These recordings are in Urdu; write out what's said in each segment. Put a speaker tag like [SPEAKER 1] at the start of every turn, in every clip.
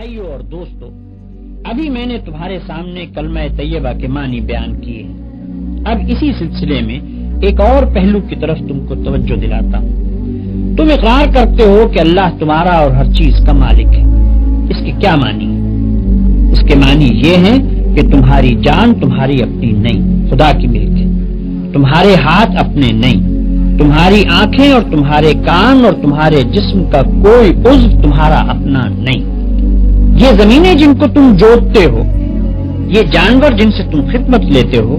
[SPEAKER 1] بھائیوں اور دوستو، ابھی میں نے تمہارے سامنے کلمہ طیبہ کے معنی بیان کیے ہیں۔ اب اسی سلسلے میں ایک اور پہلو کی طرف تم کو توجہ دلاتا ہوں۔ تم اقرار کرتے ہو کہ اللہ تمہارا اور ہر چیز کا مالک ہے۔ اس کے کیا معنی ہے؟ اس کے معنی یہ ہیں کہ تمہاری جان تمہاری اپنی نہیں، خدا کی ملک ہے۔ تمہارے ہاتھ اپنے نہیں، تمہاری آنکھیں اور تمہارے کان اور تمہارے جسم کا کوئی عضو تمہارا اپنا نہیں۔ یہ زمینیں جن کو تم جوتتے ہو، یہ جانور جن سے تم خدمت لیتے ہو،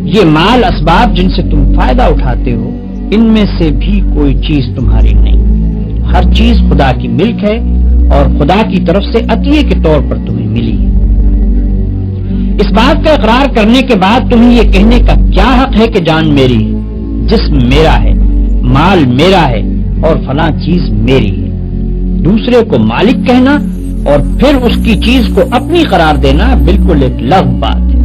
[SPEAKER 1] یہ مال اسباب جن سے تم فائدہ اٹھاتے ہو، ان میں سے بھی کوئی چیز تمہاری نہیں۔ ہر چیز خدا کی ملک ہے اور خدا کی طرف سے عطیے کے طور پر تمہیں ملی ہے۔ اس بات کا اقرار کرنے کے بعد تمہیں یہ کہنے کا کیا حق ہے کہ جان میری ہے، جسم میرا ہے، مال میرا ہے اور فلاں چیز میری ہے؟ دوسرے کو مالک کہنا اور پھر اس کی چیز کو اپنی قرار دینا بالکل ایک لغو بات ہے۔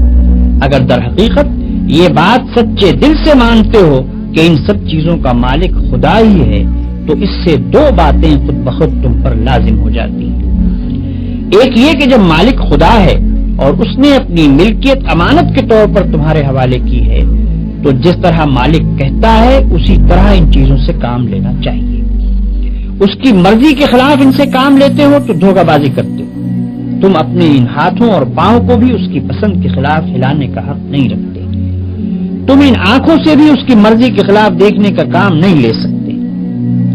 [SPEAKER 1] اگر در حقیقت یہ بات سچے دل سے مانتے ہو کہ ان سب چیزوں کا مالک خدا ہی ہے، تو اس سے دو باتیں خود بخود تم پر لازم ہو جاتی ہیں۔ ایک یہ کہ جب مالک خدا ہے اور اس نے اپنی ملکیت امانت کے طور پر تمہارے حوالے کی ہے، تو جس طرح مالک کہتا ہے اسی طرح ان چیزوں سے کام لینا چاہیے۔ اس کی مرضی کے خلاف ان سے کام لیتے ہو تو دھوکہ بازی کرتے ہو۔ تم اپنے ان ہاتھوں اور پاؤں کو بھی اس کی پسند کے خلاف ہلانے کا حق نہیں رکھتے۔ تم ان آنکھوں سے بھی اس کی مرضی کے خلاف دیکھنے کا کام نہیں لے سکتے۔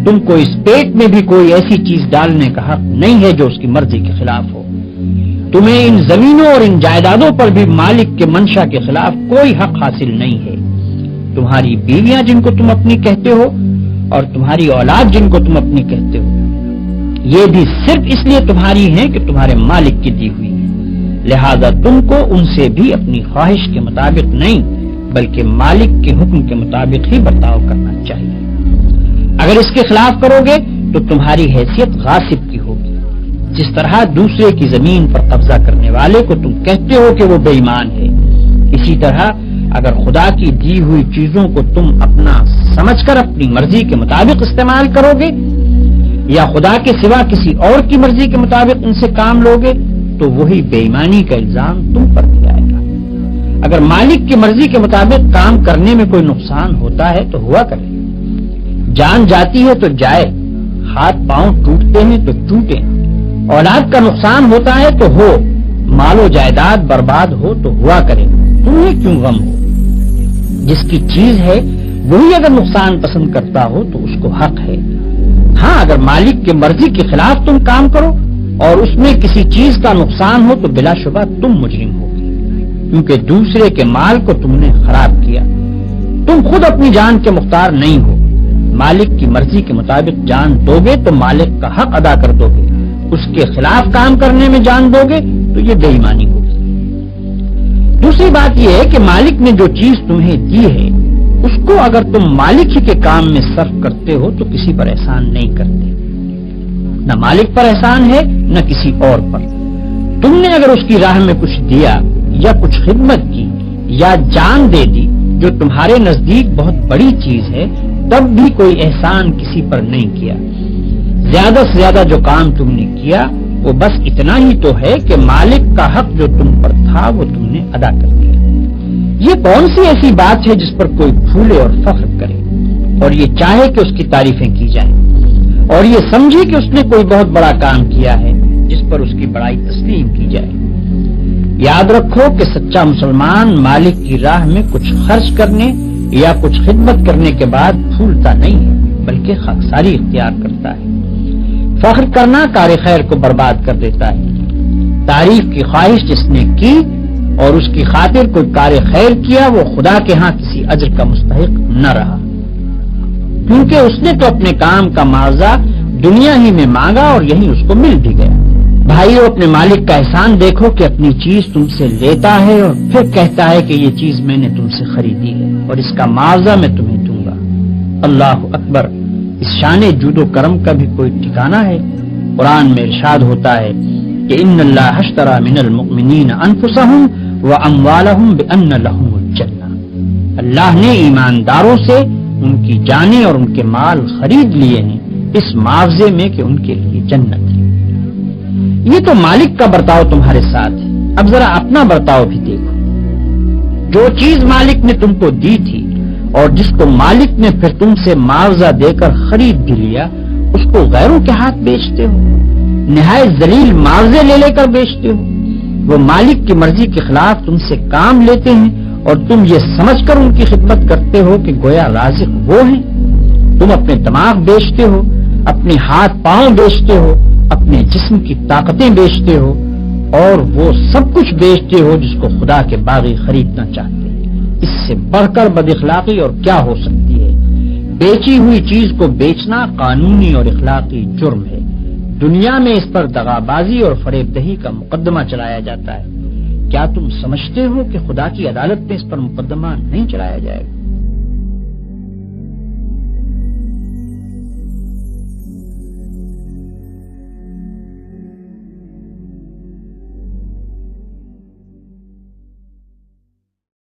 [SPEAKER 1] تم کو اس پیٹ میں بھی کوئی ایسی چیز ڈالنے کا حق نہیں ہے جو اس کی مرضی کے خلاف ہو۔ تمہیں ان زمینوں اور ان جائیدادوں پر بھی مالک کے منشا کے خلاف کوئی حق حاصل نہیں ہے۔ تمہاری بیویاں جن کو تم اپنی کہتے ہو اور تمہاری اولاد جن کو تم اپنی کہتے ہو، یہ بھی صرف اس لیے تمہاری ہیں کہ تمہارے مالک کی دی ہوئی ہے۔ لہذا تم کو ان سے بھی اپنی خواہش کے مطابق نہیں بلکہ مالک کے حکم کے مطابق ہی برتاؤ کرنا چاہیے۔ اگر اس کے خلاف کرو گے تو تمہاری حیثیت غاصب کی ہوگی۔ جس طرح دوسرے کی زمین پر قبضہ کرنے والے کو تم کہتے ہو کہ وہ بے ایمان ہے، اسی طرح اگر خدا کی دی ہوئی چیزوں کو تم اپنا سمجھ کر اپنی مرضی کے مطابق استعمال کرو گے یا خدا کے سوا کسی اور کی مرضی کے مطابق ان سے کام لو گے تو وہی بے ایمانی کا الزام تم پر بھی آئے گا۔ اگر مالک کی مرضی کے مطابق کام کرنے میں کوئی نقصان ہوتا ہے تو ہوا کرے، جان جاتی ہے تو جائے، ہاتھ پاؤں ٹوٹتے ہیں تو ٹوٹے، اولاد کا نقصان ہوتا ہے تو ہو، مال و جائیداد برباد ہو تو ہوا کرے، تمہیں کیوں غم ہو؟ جس کی چیز ہے وہی اگر نقصان پسند کرتا ہو تو اس کو حق ہے۔ ہاں، اگر مالک کی مرضی کے خلاف تم کام کرو اور اس میں کسی چیز کا نقصان ہو تو بلا شبہ تم مجرم ہو، کیونکہ دوسرے کے مال کو تم نے خراب کیا۔ تم خود اپنی جان کے مختار نہیں ہو۔ مالک کی مرضی کے مطابق جان دو گے تو مالک کا حق ادا کر دو گے، اس کے خلاف کام کرنے میں جان دو گے تو یہ بے ایمانی ہوگی۔ دوسری بات یہ ہے کہ مالک نے جو چیز تمہیں دی ہے اس کو اگر تم مالک ہی کے کام میں صرف کرتے ہو تو کسی پر احسان نہیں کرتے، نہ مالک پر احسان ہے نہ کسی اور پر۔ تم نے اگر اس کی راہ میں کچھ دیا یا کچھ خدمت کی یا جان دے دی جو تمہارے نزدیک بہت بڑی چیز ہے، تب بھی کوئی احسان کسی پر نہیں کیا۔ زیادہ سے زیادہ جو کام تم نے کیا وہ بس اتنا ہی تو ہے کہ مالک کا حق جو تم پر تھا وہ تم نے ادا کر دیا۔ یہ کون سی ایسی بات ہے جس پر کوئی پھولے اور فخر کرے اور یہ چاہے کہ اس کی تعریفیں کی جائیں اور یہ سمجھے کہ اس نے کوئی بہت بڑا کام کیا ہے جس پر اس کی بڑائی تسلیم کی جائے؟ یاد رکھو کہ سچا مسلمان مالک کی راہ میں کچھ خرچ کرنے یا کچھ خدمت کرنے کے بعد پھولتا نہیں ہے بلکہ خاکساری اختیار کرتا ہے۔ فخر کرنا کار خیر کو برباد کر دیتا ہے۔ تعریف کی خواہش جس نے کی اور اس کی خاطر کوئی کار خیر کیا وہ خدا کے ہاں کسی اجر کا مستحق نہ رہا، کیونکہ اس نے تو اپنے کام کا معاوضہ دنیا ہی میں مانگا اور یہیں اس کو مل بھی گیا۔ بھائیو، اپنے مالک کا احسان دیکھو کہ اپنی چیز تم سے لیتا ہے اور پھر کہتا ہے کہ یہ چیز میں نے تم سے خریدی ہے اور اس کا معاوضہ میں تمہیں دوں گا۔ اللہ اکبر! اس شان جود و کرم کا بھی کوئی ٹھکانہ ہے؟ قرآن میں ارشاد ہوتا ہے کہ ان اللہ اشتری من المؤمنین انفسهم واموالهم بان لهم الجنہ، اللہ نے ایمانداروں سے ان کی جانیں اور ان کے مال خرید لیے ہیں اس معاوضے میں کہ ان کے لیے جنت ہے۔ یہ تو مالک کا برتاؤ تمہارے ساتھ ہے، اب ذرا اپنا برتاؤ بھی دیکھو۔ جو چیز مالک نے تم کو دی تھی اور جس کو مالک نے پھر تم سے معاوضہ دے کر خرید بھی لیا، اس کو غیروں کے ہاتھ بیچتے ہو، نہایت ذلیل معاوضے لے لے کر بیچتے ہو۔ وہ مالک کی مرضی کے خلاف تم سے کام لیتے ہیں اور تم یہ سمجھ کر ان کی خدمت کرتے ہو کہ گویا رازق وہ ہیں۔ تم اپنے دماغ بیچتے ہو، اپنے ہاتھ پاؤں بیچتے ہو، اپنے جسم کی طاقتیں بیچتے ہو، اور وہ سب کچھ بیچتے ہو جس کو خدا کے باغی خریدنا چاہتے ہیں۔ اس سے بڑھ کر بد اخلاقی اور کیا ہو سکتی ہے؟ بیچی ہوئی چیز کو بیچنا قانونی اور اخلاقی جرم ہے۔ دنیا میں اس پر دغابازی اور فریب دہی کا مقدمہ چلایا جاتا ہے۔ کیا تم سمجھتے ہو کہ خدا کی عدالت میں اس پر مقدمہ نہیں چلایا جائے گا؟